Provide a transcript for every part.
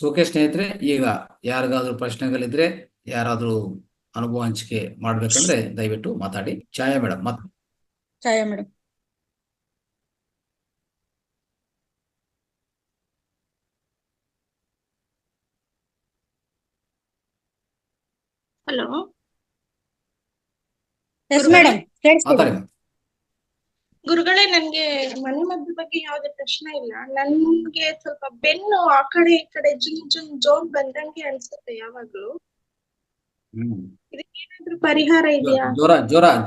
Okay ಸ್ನೇಹಿತರೆ, ಈಗ ಯಾರಿಗಾದ್ರೂ ಪ್ರಶ್ನೆಗಳಿದ್ರೆ, ಯಾರಾದ್ರೂ ಅನುಭವ ಹಂಚಿಕೆ ಮಾಡ್ಬೇಕಂದ್ರೆ ದಯವಿಟ್ಟು ಮಾತಾಡಿ. ಛಾಯಾ ಮೇಡಮ್ ಛಾಯಾ ಮೇಡಮ್. ಹಲೋ ಎಸ್ ಗುರುಗಳೇ ಮೇಡಮ್, ಕೇಳಿಸ್ತಿದೆ. ಮಾತಾಡಿ. ಗುರುಗಳೇ, ನನ್ಗೆ ಮನೆ ಮದ್ದು ಬಗ್ಗೆ ಯಾವುದೇ ಪ್ರಶ್ನೆ ಇಲ್ಲ. ನನ್ಗೆ ಸ್ವಲ್ಪ ಬೆನ್ನು ಆ ಕಡೆ ಈ ಕಡೆ ಜೋನ್ ಬಂದಂಗೆ ಅನ್ಸುತ್ತೆ ಯಾವಾಗ್ಲೂ. ಇದಕ್ಕೆ ಏನಾದ್ರೂ ಪರಿಹಾರ ಇದೆಯಾ?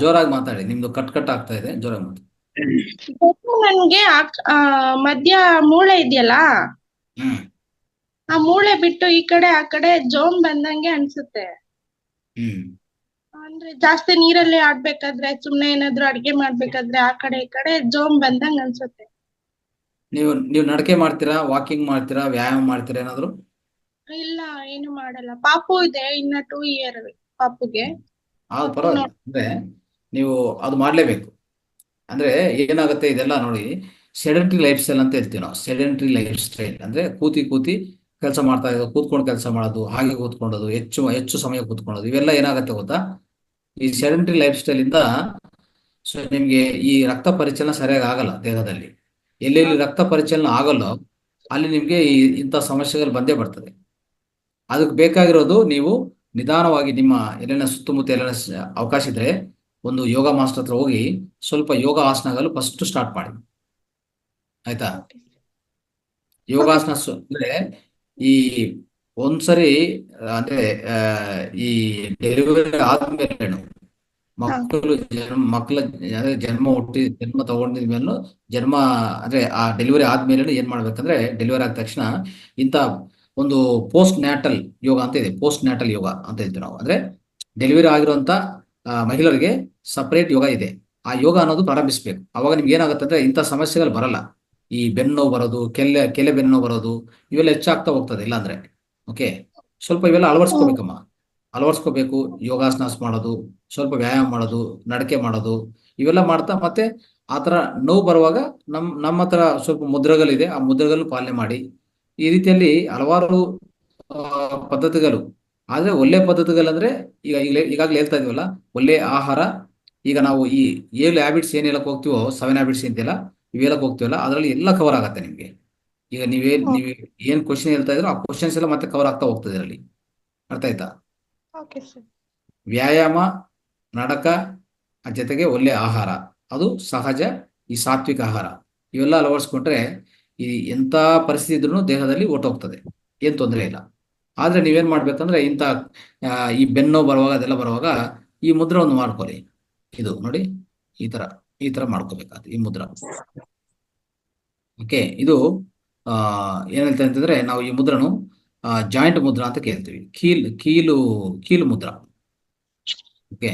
ಜೋರಾಗಿ ಮಾತಾಡಿ. ನಿಮ್ದು ಕಟ್ ಆಗ್ತಾ ಇದೆ, ಜೋರಾಗಿ ಮಾತಾಡಿ. ಬೆನ್ನು ನನ್ಗೆ ಮಧ್ಯ ಮೂಳೆ ಇದೆಯಲ್ಲ, ಹ್ಮ್ ಆ ಮೂಳೆ ಬಿಟ್ಟು ಈ ಕಡೆ ಆ ಕಡೆ ಜೋನ್ ಬಂದಂಗೆ ಅನ್ಸುತ್ತೆ. ಹ್ಮ್ ಅಂದ್ರೆ ಜಾಸ್ತಿ ನೀರಲ್ಲಿ ಆಡ್ಬೇಕಾದ್ರೆ, ಸುಮ್ನೆ ಏನಾದ್ರು ಅಡ್ಗೆ ಮಾಡ್ಬೇಕಾದ್ರೆ ಆ ಕಡೆ ಈ ಕಡೆ ಜೋಮ್ ಬಂದಂಗ್ ಅನ್ಸುತ್ತೆ. ನೀವು ನಡಕೆ ಮಾಡ್ತೀರಾ, ವಾಕಿಂಗ್ ಮಾಡ್ತೀರಾ, ವ್ಯಾಯಾಮ ಮಾಡ್ತೀರಾ ಏನಾದ್ರು? ಇಲ್ಲ, ಏನು ಮಾಡಲ್ಲ. ಪಾಪು ಇದೆ, ಇನ್ನ 2 ಇಯರ್ ಪಾಪುಗೆ. ಅದು ಪರವಾಗಿಲ್ಲ. ಅಂದ್ರೆ ನೀವು ಅದು ಮಾಡ್ಲೇಬೇಕು. ಅಂದ್ರೆ ಏನಾಗುತ್ತೆ ಇದೆಲ್ಲ ನೋಡಿ, ಸೆಡೆಂಟ್ರಿ ಲೈಫ್ ಸ್ಟೈಲ್ ಅಂತ ಹೇಳ್ತೀವಿ ನಾವು. ಸೆಡೆಂಟ್ರಿ ಲೈಫ್ ಸ್ಟೈಲ್ ಅಂದ್ರೆ ಕೂತಿ ಕೆಲಸ ಮಾಡ್ತಾ ಇರೋದು, ಕೂತ್ಕೊಂಡು ಕೆಲಸ ಮಾಡೋದು, ಹಾಗೆ ಕೂತ್ಕೊಳ್ಳೋದು, ಹೆಚ್ಚು ಸಮಯ ಕೂತ್ಕೊಳ್ಳೋದು, ಇವೆಲ್ಲ ಏನಾಗುತ್ತೆ ಗೊತ್ತಾ? ಈ ಸೆಡೆಂಟ್ರಿ ಲೈಫ್ ಸ್ಟೈಲ್ ಇಂದ ನಿಮ್ಗೆ ಈ ರಕ್ತ ಪರಿಚಲನೆ ಸರಿಯಾಗಿ ಆಗಲ್ಲ ದೇಹದಲ್ಲಿ. ಎಲ್ಲೆಲ್ಲಿ ರಕ್ತ ಪರಿಚಲನೆ ಆಗಲ್ಲೋ ಅಲ್ಲಿ ನಿಮ್ಗೆ ಇಂಥ ಸಮಸ್ಯೆಗಳು ಬಂದೇ ಬರ್ತದೆ. ಅದಕ್ಕೆ ಬೇಕಾಗಿರೋದು, ನೀವು ನಿಧಾನವಾಗಿ ನಿಮ್ಮ ಎಲ್ಲೆಲ್ಲ ಸುತ್ತಮುತ್ತ ಎಲ್ಲೆಲ್ಲ ಅವಕಾಶ ಇದ್ರೆ ಒಂದು ಯೋಗ ಮಾಸ್ಟರ್ ಹತ್ರ ಹೋಗಿ ಸ್ವಲ್ಪ ಯೋಗ ಆಸನಗಳು ಫಸ್ಟ್ ಸ್ಟಾರ್ಟ್ ಮಾಡಿ. ಆಯ್ತಾ? ಯೋಗಾಸನ ಅಂದ್ರೆ ಈ ಒಂದ್ಸರಿ ಅಂದ್ರೆ ಈ ಡೆಲಿವರಿ ಆದ್ಮೇಲೆ ಮಕ್ಕಳ ಜನ್ಮ ತಗೊಂಡಿದ ಮೇಲೂ ಅಂದ್ರೆ ಆ ಡೆಲಿವರಿ ಆದ್ಮೇಲೆ ಏನ್ ಮಾಡ್ಬೇಕಂದ್ರೆ, ಡೆಲಿವರಿ ಆದ ತಕ್ಷಣ ಇಂಥ ಒಂದು ಪೋಸ್ಟ್ ನ್ಯಾಟಲ್ ಯೋಗ ಅಂತ ಇದೆ. ಪೋಸ್ಟ್ ನ್ಯಾಟಲ್ ಯೋಗ ಅಂತ ಹೇಳ್ತೀವಿ ನಾವು. ಅಂದ್ರೆ ಡೆಲಿವರಿ ಆಗಿರುವಂತ ಮಹಿಳೆಯರಿಗೆ ಸಪರೇಟ್ ಯೋಗ ಇದೆ. ಆ ಯೋಗ ಅನ್ನೋದು ಪ್ರಾರಂಭಿಸ್ಬೇಕು. ಅವಾಗ ನಿಮ್ಗೆ ಏನಾಗುತ್ತೆ ಅಂದ್ರೆ ಇಂಥ ಸಮಸ್ಯೆಗಳು ಬರಲ್ಲ. ಈ ಬೆನ್ನು ನೋವು ಬರೋದು, ಕೆಲೆ ಬೆನ್ನು ನೋವು ಬರೋದು, ಇವೆಲ್ಲ ಹೆಚ್ಚಾಗ್ತಾ ಹೋಗ್ತದೆ. ಇಲ್ಲಾಂದ್ರೆ ಓಕೆ, ಸ್ವಲ್ಪ ಇವೆಲ್ಲ ಅಳವಡಿಸ್ಕೋಬೇಕು. ಯೋಗಾಸನ ಮಾಡೋದು, ಸ್ವಲ್ಪ ವ್ಯಾಯಾಮ ಮಾಡೋದು, ನಡಕೆ ಮಾಡೋದು, ಇವೆಲ್ಲ ಮಾಡ್ತಾ ಮತ್ತೆ ಆತರ ನೋವು ಬರುವಾಗ ನಮ್ಮ ಹತ್ರ ಸ್ವಲ್ಪ ಮುದ್ರೆಗಳಿದೆ, ಆ ಮುದ್ರೆಗಳನ್ನು ಪಾಲನೆ ಮಾಡಿ. ಈ ರೀತಿಯಲ್ಲಿ ಹಲವಾರು ಪದ್ಧತಿಗಳು. ಆದ್ರೆ ಒಳ್ಳೆ ಪದ್ಧತಿಗಳಂದ್ರೆ ಈಗಾಗಲೇ ಹೇಳ್ತಾ ಇದೀವಲ್ಲ, ಒಳ್ಳೆ ಆಹಾರ. ಈಗ ನಾವು ಈ 7 ಹ್ಯಾಬಿಟ್ಸ್ ಏನ್ ಹೇಳಕ್ ಹೋಗ್ತೀವೋ, 7 ಹ್ಯಾಬಿಟ್ಸ್ ಅಂತೆಲ್ಲ ಇವ್ ಹೇಳಕ್ ಹೋಗ್ತೀವಲ್ಲ, ಅದರಲ್ಲಿ ಎಲ್ಲ ಕವರ್ ಆಗತ್ತೆ ನಿಮ್ಗೆ. ಈಗ ನೀವು ಏನ್ ಕ್ವಶನ್ ಹೇಳ್ತಾ ಇದ್ರೋ ಆ ಕ್ವಶನ್ಸ್ ಎಲ್ಲ ಮತ್ತೆ ಕವರ್ ಆಗ್ತಾ ಹೋಗ್ತದೆ ಇದರಲ್ಲಿ. ಅರ್ಥ ಆಯ್ತಾ? Okay sir. ವ್ಯಾಯಾಮ, ನಡಕ, ಜೊತೆಗೆ ಒಳ್ಳೆ ಆಹಾರ, ಅದು ಸಹಜ, ಈ ಸಾತ್ವಿಕ ಆಹಾರ, ಇವೆಲ್ಲ ಅಳವಡಿಸ್ಕೊಂಡ್ರೆ ಈ ಎಂಥ ಪರಿಸ್ಥಿತಿ ಇದ್ರೂ ದೇಹದಲ್ಲಿ ಹೊರ್ಟೋಗ್ತದೆ, ಏನ್ ತೊಂದರೆ ಇಲ್ಲ. ಆದ್ರೆ ನೀವೇನ್ ಮಾಡ್ಬೇಕಂದ್ರೆ ಇಂಥ ಈ ಬೆನ್ನು ಬರುವಾಗ ಅದೆಲ್ಲ ಬರುವಾಗ ಈ ಮುದ್ರ ಒಂದು ಮಾಡ್ಕೊಳ್ಳಿ. ಇದು ನೋಡಿ, ಈ ತರ ಮಾಡ್ಕೋಬೇಕಾದ್ರೆ ಈ ಮುದ್ರ. ಓಕೆ, ಇದು ಏನ್ ಹೇಳ್ತಾ ಅಂತಂದ್ರೆ, ನಾವು ಈ ಮುದ್ರನು ಜಾಯಿಂಟ್ ಮುದ್ರ ಅಂತ ಕೇಳ್ತೀವಿ. ಕೀಲು ಮುದ್ರ. ಓಕೆ,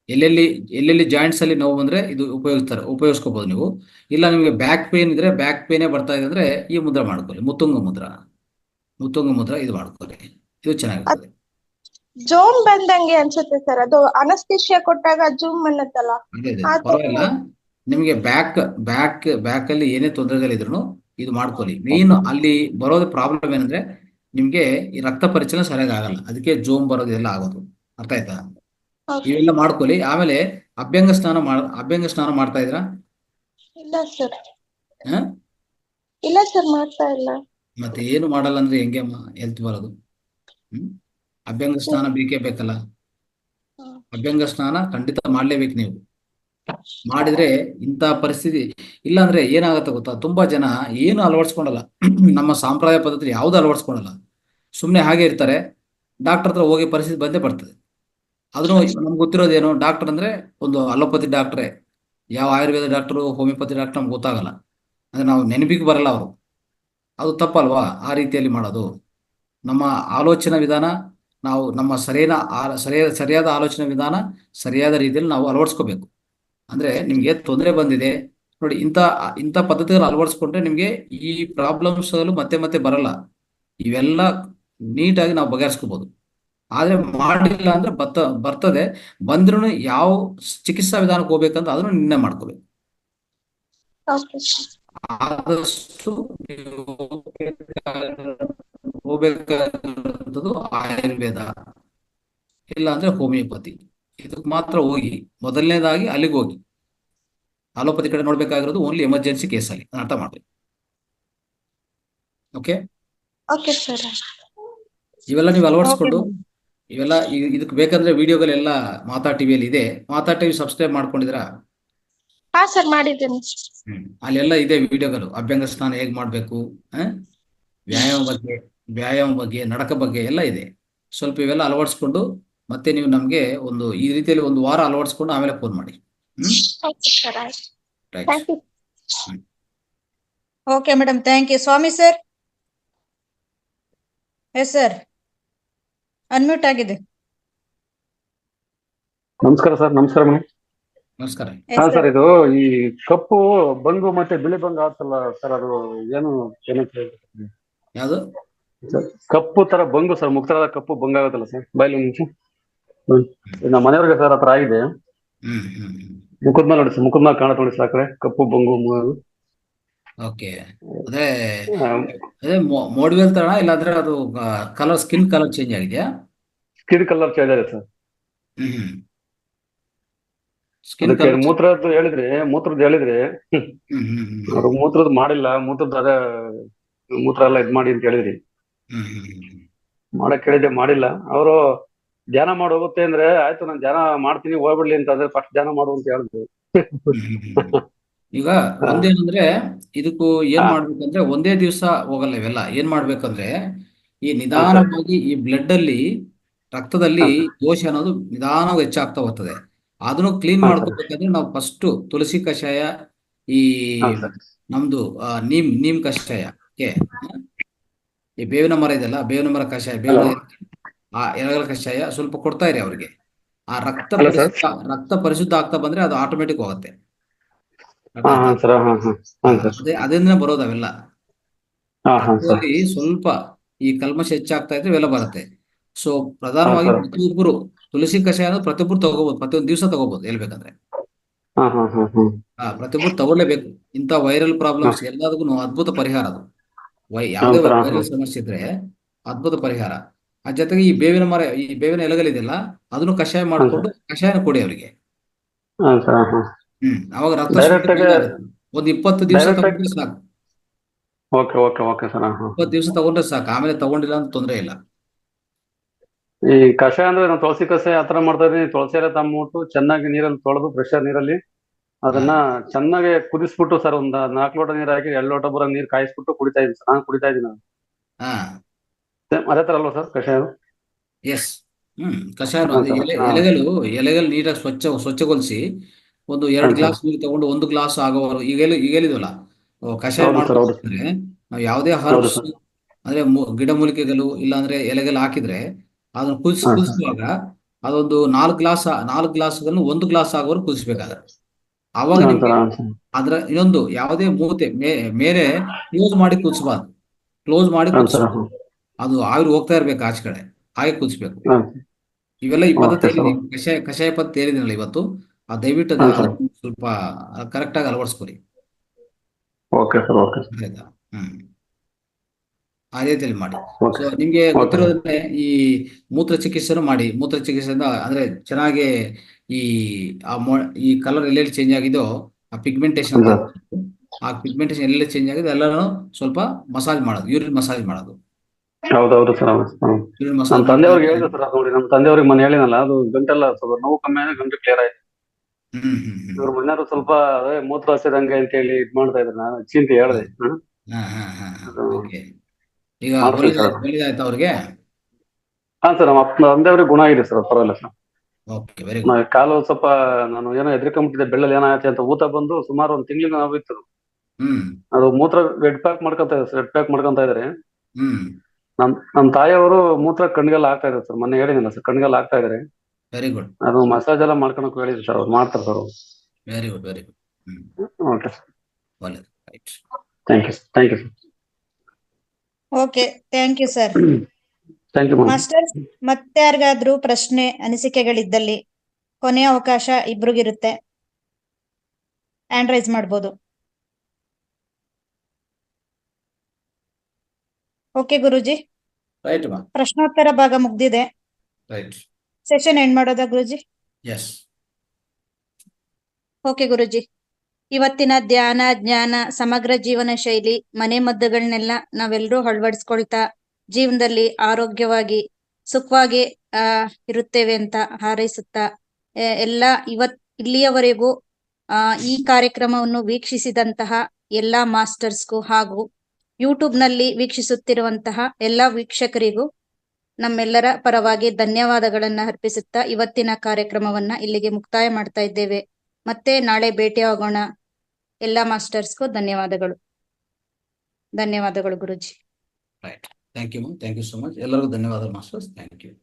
ಎಲ್ಲೆಲ್ಲಿ ಜಾಯಿಂಟ್ಸ್ ಅಲ್ಲಿ ನೋವು ಬಂದ್ರೆ ಇದು ಉಪಯೋಗಿಸ್ಕೋಬಹುದು ನೀವು. ಇಲ್ಲ ನಿಮಗೆ ಬ್ಯಾಕ್ ಪೇನ್ ಇದ್ರೆ, ಬ್ಯಾಕ್ ಪೇನೇ ಬರ್ತಾ ಇದೆ ಅಂದ್ರೆ ಈ ಮುದ್ರ ಮಾಡ್ಕೊಳ್ಳಿ. ಮುತ್ತುಂಗ ಮುದ್ರ ಇದು ಮಾಡ್ಕೊಳ್ಳಿ. ಇದು ಚೆನ್ನಾಗಿರ್ತದೆ. ಜೋಮ್ ಬಂದಂಗೆ ಅನ್ಸುತ್ತೆ ಸರ್. ಅದು ಅನಸ್ತಿಷ್ಯ ಕೊಟ್ಟಾಗ ಜೂಮ್ ಅನ್ನತ್ತಲ್ಲ. ಅದೇ ಪರವಾಗಿಲ್ಲ. ನಿಮಗೆ ಬ್ಯಾಕ್ ಅಲ್ಲಿ ಏನೇ ತೊಂದರೆಗಳಿದ್ರು ಇದು ಮಾಡ್ಕೊಳ್ಳಿ. ಮೇನ್ ಅಲ್ಲಿ ಬರೋದು ಪ್ರಾಬ್ಲಮ್ ಏನಂದ್ರೆ, ನಿಮ್ಗೆ ಈ ರಕ್ತ ಪರಿಚಲನೆ ಸರಿಯಾಗಿ ಆಗಲ್ಲ, ಅದಕ್ಕೆ ಜೋಮ್ ಬರೋದು ಎಲ್ಲ ಆಗೋದು. ಅರ್ಥ ಆಯ್ತಾ? ಇವೆಲ್ಲ ಮಾಡ್ಕೊಳ್ಳಿ. ಆಮೇಲೆ ಅಭ್ಯಂಗ ಸ್ನಾನ ಮಾಡ್ತಾ ಇದ್ರಾ? ಇಲ್ಲ ಸರ್. ಇಲ್ಲ ಸರ್, ಮಾಡ್ತಾ ಇಲ್ಲ. ಮತ್ತೆ ಏನು ಮಾಡಲ್ಲ ಅಂದ್ರೆ ಹೆಂಗೆ ಹೆಲ್ತ್ ಬರೋದು? ಅಭ್ಯಂಗ ಸ್ನಾನ ಬೇಕೇ ಬೇಕಲ್ಲ. ಅಭ್ಯಂಗ ಸ್ನಾನ ಖಂಡಿತ ಮಾಡ್ಲೇಬೇಕು ನೀವು. ಮಾಡಿದ್ರೆ ಇಂಥ ಪರಿಸ್ಥಿತಿ ಇಲ್ಲ ಅಂದ್ರೆ ಏನಾಗತ್ತೆ ಗೊತ್ತಾ, ತುಂಬಾ ಜನ ಏನು ಅಳವಡಿಸ್ಕೊಳಲ್ಲ. ನಮ್ಮ ಸಾಂಪ್ರದಾಯ ಪದ್ಧತಿ ಯಾವ್ದು ಅಳವಡಿಸ್ಕೊಳಲ್ಲ, ಸುಮ್ಮನೆ ಹಾಗೆ ಇರ್ತಾರೆ. ಡಾಕ್ಟರ್ ಹತ್ರ ಹೋಗಿ ಪರಿಸ್ಥಿತಿ ಬಂದೇ ಬರ್ತದೆ. ಅದನ್ನು ನಮ್ಗೆ ಗೊತ್ತಿರೋದೇನು, ಡಾಕ್ಟರ್ ಅಂದ್ರೆ ಒಂದು ಅಲೋಪತಿ ಡಾಕ್ಟ್ರೇ. ಯಾವ ಆಯುರ್ವೇದ ಡಾಕ್ಟರು, ಹೋಮಿಯೋಪತಿ ಡಾಕ್ಟರ್ ನಮ್ಗೆ ಗೊತ್ತಾಗಲ್ಲ. ಅಂದ್ರೆ ನಾವು ನೆನಪಿಗೆ ಬರಲ್ಲ ಅವರು. ಅದು ತಪ್ಪಲ್ವಾ ಆ ರೀತಿಯಲ್ಲಿ ಮಾಡೋದು? ನಮ್ಮ ಆಲೋಚನಾ ವಿಧಾನ, ನಾವು ನಮ್ಮ ಸರಿಯಾದ ಆಲೋಚನಾ ವಿಧಾನ ಸರಿಯಾದ ರೀತಿಯಲ್ಲಿ ನಾವು ಅಳವಡಿಸ್ಕೋಬೇಕು. ಅಂದ್ರೆ ನಿಮ್ಗೆ ತೊಂದರೆ ಬಂದಿದೆ ನೋಡಿ, ಇಂಥ ಪದ್ಧತಿಗಳು ಅಳವಡಿಸ್ಕೊಂಡ್ರೆ ನಿಮ್ಗೆ ಈ ಪ್ರಾಬ್ಲಮ್ಸ್ ಮತ್ತೆ ಮತ್ತೆ ಬರಲ್ಲ. ಇವೆಲ್ಲ ನೀಟಾಗಿ ನಾವು ಬಗೆಹರಿಸ್ಕೋಬಹುದು. ಆದ್ರೆ ಮಾಡಿಲ್ಲ ಅಂದ್ರೆ ಬರ್ತದೆ. ಬಂದ್ರೂ ಯಾವ ಚಿಕಿತ್ಸಾ ವಿಧಾನಕ್ಕೆ ಹೋಗ್ಬೇಕಂತ ಅದನ್ನು ನಿರ್ಣಯ ಮಾಡ್ಕೋಬೇಕು. ಆದಷ್ಟು ಹೋಗ್ಬೇಕಾಗಿರುವಂಥದ್ದು ಆಯುರ್ವೇದ, ಇಲ್ಲ ಅಂದ್ರೆ ಹೋಮಿಯೋಪತಿ. ಇದಕ್ಕೆ ಮಾತ್ರ ಹೋಗಿ, ಮೊದಲನೇದಾಗಿ ಅಲ್ಲಿಗೆ ಹೋಗಿ. ಅಲೋಪತಿ ಕಡೆ ನೋಡ್ಬೇಕಾಗಿರೋದು ಓನ್ಲಿ ಎಮರ್ಜೆನ್ಸಿ ಕೇಸಲ್ಲಿ, ಅರ್ಥ ಮಾಡ್ರಿ. Okay, okay sir. ಇವೆಲ್ಲ ನೀವು ಓಕೆ ಅಳವಡಿಸ್ಕೊಂಡು, ಮೇಡಮ್. ಇವೆಲ್ಲ ಇದಕ್ಕೆ ಬೇಕಂದ್ರೆ ವಿಡಿಯೋಗಳೆಲ್ಲ ಮಾತಾ ಟಿವಿಯಲ್ಲಿ ಇದೆ. ಮಾತಾ ಟಿವಿ ಸಬ್ಸ್ಕ್ರೈಬ್ ಮಾಡ್ಕೊಂಡಿದ್ದೀರಾ? ಹಾ ಸರ್, ಮಾಡಿದ್ದೇನೆ. ಅಲ್ಲೆಲ್ಲ ಇದೆ ವಿಡಿಯೋಗಳು. ಅಭ್ಯಂಗ ಸ್ನಾನ ಹೇಗೆ ಮಾಡಬೇಕು, ವ್ಯಾಯಾಮ ಬಗ್ಗೆ, ನಡಕ ಬಗ್ಗೆ ಎಲ್ಲ ಇದೆ. ಸ್ವಲ್ಪ ಇವೆಲ್ಲ ಅಳವಡಿಸ್ಕೊಂಡು ಮತ್ತೆ ನೀವು ನಮಗೆ ಒಂದು ಈ ರೀತಿಯಲ್ಲಿ ಒಂದು ವಾರ ಅಳವಡಿಸ್ಕೊಂಡು ಆಮೇಲೆ ಫೋನ್ ಮಾಡಿ. ಓಕೆ ಸರ್, ಆಯ್ತು. Right. Thank you. Okay madam, thank you. ಸ್ವಾಮಿ ಸರ್. ಎಸ್ ಸರ್, ಅನ್ಮ್ಯೂಟ್ ಆಗಿದೆ. ನಮಸ್ಕಾರ ಸರ್. ನಮಸ್ಕಾರ ಮೇಡಮ್. ನಮಸ್ಕಾರ. ಹಾ ಎಸ್ ಸರ್, ಸರ್. ಇದು ಈ ಕಪ್ಪು ಬಂಗು ಮತ್ತೆ ಬಿಳಿ ಬಂಗು ಆತಲ್ಲ ಸರ್, ಅದು ಏನು ಏನಂತ ಯಾವುದು? ಕಪ್ಪು ತರ ಬಂಗು ಸರ್, ಮುಕ್ತರಾದ ಕಪ್ಪು ಬಂಗು ಆಗುತ್ತಲ್ಲ ಸರ್, ಬಾಯಲ್ಲಿ ಮುಂಚೆ. ನಮ್ಮ ಮನೆಯವ್ರಿಗೆ ಸರ್ ಹತ್ರ ಆಗಿದೆ. ಮುಖದ ಮೇಲೆ ನೋಡಿ ಸರ್, ಮುಖದ ಮೇಲೆ ಕಾಣತ್ ನೋಡಿ ಸರ್, ಆ ಕಡೆ ಕಪ್ಪು ಬಂಗು. ಓಕೆ, ಅದೇ ಅದೇ ಮೋಡ್ವೆಲ್ ತರ, ಇಲ್ಲಾಂದ್ರೆ ಅದು ಕಲರ್, ಸ್ಕಿನ್ ಕಲರ್ ಚೇಂಜ್ ಆಗಿದೆಯಾ? ಸ್ಕಿನ್ ಕಲರ್ ಚೇಂಜ್ ಆಗಿದೆ ಸರ್. ಸ್ಕಿನ್ ಅದಕ್ಕೆ ಕಲರ್. ಮೂತ್ರದ್ದು ಹೇಳಿದ್ರೆ ಅವ್ರು ಮೂತ್ರದ್ದು ಮಾಡಿಲ್ಲ, ಮೂತ್ರದ್ದು ಅದೇ ಮೂತ್ರ ಎಲ್ಲ ಇದ್ ಮಾಡಿ ಅಂತ ಹೇಳಿದ್ರಿ. ಮಾಡಕ್ ಹೇಳಿದ್ದೆ, ಮಾಡಿಲ್ಲ. ಅವರು ಧ್ಯಾನ ಮಾಡಿ ಹೋಗುತ್ತೆ ಅಂದ್ರೆ ಆಯ್ತು, ನಾನು ಧ್ಯಾನ ಮಾಡ್ತೀನಿ ಹೋಗ್ಬಿಡ್ಲಿ ಅಂತ, ಅದೇ ಫಸ್ಟ್ ಧ್ಯಾನ ಮಾಡು ಅಂತ ಹೇಳಿದ್ರು. ಈಗ ಒಂದೇನಂದ್ರೆ, ಇದಕ್ಕೂ ಏನ್ ಮಾಡ್ಬೇಕಂದ್ರೆ ಒಂದೇ ದಿವಸ ಹೋಗಲ್ಲ ಇವೆಲ್ಲ. ಏನ್ ಮಾಡ್ಬೇಕಂದ್ರೆ, ಈ ನಿಧಾನವಾಗಿ ಈ ಬ್ಲಡ್ ಅಲ್ಲಿ, ರಕ್ತದಲ್ಲಿ ದೋಷ ಅನ್ನೋದು ನಿಧಾನವಾಗಿ ಹೆಚ್ಚಾಗ್ತಾ ಹೋಗ್ತದೆ. ಅದನ್ನು ಕ್ಲೀನ್ ಮಾಡ್ಕೋಬೇಕಂದ್ರೆ ನಾವು ಫಸ್ಟ್ ತುಳಸಿ ಕಷಾಯ, ಈ ನಮ್ದು ನೀಮ್ ಕಷಾಯ, ಈ ಬೇವಿನ ಮರ ಇದೆಲ್ಲ, ಬೇವಿನ ಮರ ಕಷಾಯ, ಎಲೆಗಳ ಕಷಾಯ ಸ್ವಲ್ಪ ಕೊಡ್ತಾ ಇರಿ ಅವ್ರಿಗೆ. ಆ ರಕ್ತ ಪರಿಶುದ್ಧ ಆಗ್ತಾ ಬಂದ್ರೆ ಅದು ಆಟೋಮೆಟಿಕ್ ಹೋಗುತ್ತೆ. ಅದರಿಂದ ಬರೋದು ಅವೆಲ್ಲ. ರಕ್ತದಲ್ಲಿ ಸ್ವಲ್ಪ ಈ ಕಲ್ಮಶ ಹೆಚ್ಚಾಗ್ತಾ ಇದ್ರೆ ಇವೆಲ್ಲ ಬರುತ್ತೆ. ಸೊ ಪ್ರಧಾನವಾಗಿ ಪ್ರತಿಯೊಬ್ಬರು ತುಳಸಿ ಕಷಾಯ ಅನ್ನೋದು ಪ್ರತಿಯೊಬ್ಬರು ತಗೋಬಹುದು, ಪ್ರತಿಯೊಂದು ದಿವಸ ತಗೋಬಹುದು ಹೇಳ್ಬೇಕಂದ್ರೆ. ಪ್ರತಿಯೊಬ್ಬರು ತಗೊಳ್ಳೇಬೇಕು. ಇಂಥ ವೈರಲ್ ಪ್ರಾಬ್ಲಮ್ಸ್ ಎಲ್ಲದಕ್ಕೂ ಅದ್ಭುತ ಪರಿಹಾರ ಅದು. ಯಾವುದೇ ವೈರಲ್ ಸಮಸ್ಯೆ ಇದ್ರೆ ಅದ್ಭುತ ಪರಿಹಾರ. ಆ ಜೊತೆಗೆ ಈ ಬೇವಿನ ಮರ, ಈ ಬೇವಿನ ಎಲೆಗಳಿದೆಯಲ್ಲ, ಅದನ್ನು ಕಷಾಯ ಮಾಡಿಕೊಂಡು ಕಷಾಯನ ಕೊಡಿ ಅವರಿಗೆ. ಅವಾಗ ರಕ್ತ ಒಂದು 20 ದಿವಸ ತಗೊಂಡ್ರೆ ಸಾಕು. 20 ದಿವಸ ತಗೊಂಡ್ರೆ ಸಾಕು, ಆಮೇಲೆ ತಗೊಂಡಿಲ್ಲ ಅಂತ ತೊಂದರೆ ಇಲ್ಲ. ಈ ಕಷಾಯ ಅಂದ್ರೆ ನಾವು ತುಳಸಿ ಕಷಾಯ ಆತರ ಮಾಡ್ತಾ ಇದೀನಿ. ತುಳಸಿ ಎಲೆ ತಗೊಂಡ್ಬಿಟ್ಟು ಚೆನ್ನಾಗಿ ನೀರಲ್ಲಿ ತೊಳೆದು, ಪ್ರೆಷರ್ ನೀರಲ್ಲಿ ಅದನ್ನ ಚೆನ್ನಾಗಿ ಕುದಿಸ್ಬಿಟ್ಟು ಸರ್, ಒಂದ್ 4 ಲೋಟ ನೀರ್ ಹಾಕಿ 2 ಲೋಟ ಬರೋ ನೀರ್ ಕಾಯಿಸ್ಬಿಟ್ಟು ಕುಡಿತಾ ಇದೀನಿ ಸರ್. ನಾನು ಕುಡಿತಾ ಇದೀನಿ. ಅದೇ ತರ ಅಲ್ವಾ ಸರ್ ಕಷಾಯ? ಎಸ್. ಕಷಾಯ ಎಲೆಗಳು ನೀಟಾಗಿ ಸ್ವಚ್ಛಗೊಳಿಸಿ ಒಂದು 2 ಗ್ಲಾಸ್ ನೀರು ತಗೊಂಡು 1 ಗ್ಲಾಸ್ ಆಗೋವರು. ಈಗ ಹೇಳಿದ್ವಲ್ಲ, ಕಷಾಯ ಮಾಡ್ಕೊಂಡ್ರೆ ನಾವು ಯಾವುದೇ ಹರ್ಬ್ಸ್ ಅಂದ್ರೆ ಗಿಡಮೂಲಿಕೆಗಳು ಇಲ್ಲಾಂದ್ರೆ ಎಲೆಗಳು ಹಾಕಿದ್ರೆ ಅದನ್ನ ಕುದಿಸುವಾಗ ಅದೊಂದು 4 ಗ್ಲಾಸ್ಗಳನ್ನು 1 ಗ್ಲಾಸ್ ಆಗೋವರೆಗೂ ಕುದಿಸ್ಬೇಕಾಗತ್ತೆ. ಅವಾಗ ನಿಮ್ಗೆ ಅದ್ರ ಇನ್ನೊಂದು ಯಾವುದೇ ಮೂತೆ ಮೇಲೆ ಕ್ಲೋಸ್ ಮಾಡಿ ಕುದಿಸಬಾರ್ದು. ಕ್ಲೋಸ್ ಮಾಡಿ ಕುದಿಸ್ಬೇಕು, ಅದು ಆವಿರಿ ಹೋಗ್ತಾ ಇರ್ಬೇಕು ಆಚೆ ಕಡೆ, ಹಾಗೆ ಕುದಿಸ್ಬೇಕು. ಇವೆಲ್ಲ ಈ ಪದ್ಧತಿ ಕಷಾಯ ಪದ್ಧತಿ ಹೇಳಿದಿನಲ್ಲ ಇವತ್ತು, ದಯವಿಟ್ಟು ಸ್ವಲ್ಪ ಕರೆಕ್ಟ್ ಆಗಿ ಅಳವಡಿಸ್ಕೊರಿ. ಆಯ್ತಾ? ಆ ರೀತಿಯಲ್ಲಿ ಮಾಡಿ. ಸೊ ನಿಮ್ಗೆ ಗೊತ್ತಿರೋದನ್ನೇ ಈ ಮೂತ್ರ ಚಿಕಿತ್ಸೆನೂ ಮಾಡಿ. ಮೂತ್ರ ಚಿಕಿತ್ಸೆಯಿಂದ ಅಂದ್ರೆ ಚೆನ್ನಾಗಿ ಈ ಕಲರ್ ಎಲ್ಲೆಲ್ಲಿ ಚೇಂಜ್ ಆಗಿದೋ ಆ ಪಿಗ್ಮೆಂಟೇಶನ್ ಅಂತ, ಆ ಪಿಗ್ಮೆಂಟೇಶನ್ ಎಲ್ಲೆಲ್ಲಿ ಚೇಂಜ್ ಆಗಿದೆ ಎಲ್ಲಾನು ಸ್ವಲ್ಪ ಮಸಾಜ್ ಮಾಡೋದು, ಯೂರಿನ್ ಮಸಾಜ್ ಮಾಡೋದು. ಹೌದೌದು ಸರ್. ನಮ್ಮ ತಂದೆಯವ್ರಿಗೆ ಹೇಳಿದೆ ಸರ್, ನೋಡಿ ನಮ್ಮ ತಂದೆಯವ್ರಿಗೆ ಮನೆ ಹೇಳಿನಲ್ಲ, ಅದು ಗಂಟೆಲ್ಲ ಸ್ವಲ್ಪ ನೋವು ಕಮ್ಮಿ ಆದ್ರೆ ಗಂಟೆ ಕ್ಲಿಯರ್ ಆಯ್ತು. ಇವ್ರ ಮನೆಯವರು ಸ್ವಲ್ಪ ಅದೇ ಮೂತ್ರ ಹಸಿದಂಗೆ ಅಂತ ಹೇಳಿ ಇದ್ ಮಾಡ್ತಾ ಇದ್ರು. ನಾನು ಚಿಂತೆ ಹೇಳಿದೆ. ಈಗ ಒಳ್ಳೆದಾಯ್ತಾ ಅವ್ರಿಗೆ? ಹಾ ಸರ್, ನಮ್ಮ ತಂದೆಯವ್ರಿಗೆ ಗುಣ ಆಗಿದೆ ಸರ್, ಪರವಾಗಿಲ್ಲ ಸರ್. Okay, very good. ಕಾಲು ಸ್ವಲ್ಪ ನಾನು ಏನೋ ಹೆದರ್ಕೊಂಡ್ಬಿಟ್ಟಿದ್ದೆ, ಬೆಳ್ಳಲ್ಲಿ ಏನಾಯ್ತು ಅಂತ. ಊತ ಬಂದು ಸುಮಾರು 1 ತಿಂಗಳಿಗೆ ನೋವಿತ್ತು. ಅದು ಮೂತ್ರ ವೆಡ್ ಪ್ಯಾಕ್ ಮಾಡ್ಕೊಂತ ಇದಾರೆ. ನಮ್ ತಾಯಿಯವರು ಮೂತ್ರ ಕಣ್ಗೆಲ್ಲ ಆಗ್ತಾ ಇದೆ ಸರ್, ಮೊನ್ನೆ ಹೇಳಿದಿಲ್ಲ ಸರ್, ಕಣ್ಗೆಲ್ಲ ಆಗ್ತಾ ಇದಾರೆ. Very good. ಅದು ಮಸಾಜ್ ಎಲ್ಲ ಮಾಡ್ಕೊಳಕ್ ಹೇಳಿದ್ರು ಸರ್, ಅವ್ರು ಮಾಡ್ತಾರೆ sir. Very good, very good. Okay sir, ಒಳ್ಳೆದು. Right. Thank you sir. Okay, thank you sir. Thank you master, ಮತ್ತೆ ಯಾರಿಗಾದ್ರೂ ಪ್ರಶ್ನೆ ಅನಿಸಿಕೆಗಳಿದ್ದಲ್ಲಿ ಕೊನೆಯ ಅವಕಾಶ ಇಬ್ರಿಗಿರುತ್ತೆ. ಹ್ಯಾಂಡ್ ರೈಸ್ ಮಾಡ್ಬೋದು. ಓಕೆ ಗುರುಜಿ. ರೈಟ್ ಮಾ, ಪ್ರಶ್ನೋತ್ತರ ಭಾಗ ಮುಗ್ದಿದೆ. ರೈಟ್. ಸೆಷನ್ ಎಂಡ್ ಮಾಡೋದಾ ಗುರುಜಿ? ಎಸ್. ಓಕೆ ಗುರುಜಿ. ಇವತ್ತಿನ ಧ್ಯಾನ, ಜ್ಞಾನ, ಸಮಗ್ರ ಜೀವನ ಶೈಲಿ, ಮನೆ ಮದ್ದುಗಳನ್ನೆಲ್ಲ ನಾವೆಲ್ಲರೂ ಅಳವಡಿಸ್ಕೊಳ್ತಾ ಜೀವನದಲ್ಲಿ ಆರೋಗ್ಯವಾಗಿ ಸುಖವಾಗಿ ಇರುತ್ತೇವೆ ಅಂತ ಹಾರೈಸುತ್ತಾ ಎಲ್ಲ ಇಲ್ಲಿಯವರೆಗೂ ಈ ಕಾರ್ಯಕ್ರಮವನ್ನು ವೀಕ್ಷಿಸಿದಂತಹ ಎಲ್ಲಾ ಮಾಸ್ಟರ್ಸ್ಗೂ ಹಾಗೂ ಯೂಟ್ಯೂಬ್ ನಲ್ಲಿ ವೀಕ್ಷಿಸುತ್ತಿರುವಂತಹ ಎಲ್ಲಾ ವೀಕ್ಷಕರಿಗೂ ನಮ್ಮೆಲ್ಲರ ಪರವಾಗಿ ಧನ್ಯವಾದಗಳನ್ನ ಅರ್ಪಿಸುತ್ತಾ ಇವತ್ತಿನ ಕಾರ್ಯಕ್ರಮವನ್ನ ಇಲ್ಲಿಗೆ ಮುಕ್ತಾಯ ಮಾಡ್ತಾ ಇದ್ದೇವೆ. ಮತ್ತೆ ನಾಳೆ ಭೇಟಿಯಾಗೋಣ. ಎಲ್ಲಾ ಮಾಸ್ಟರ್ಸ್ಗೂ ಧನ್ಯವಾದಗಳು. ಧನ್ಯವಾದಗಳು ಗುರುಜಿ. Right. Thank you so much. ಎಲ್ಲರಿಗೂ ಧನ್ಯವಾದ ಮಾಸ್ಟರ್ಸ್. Thank you.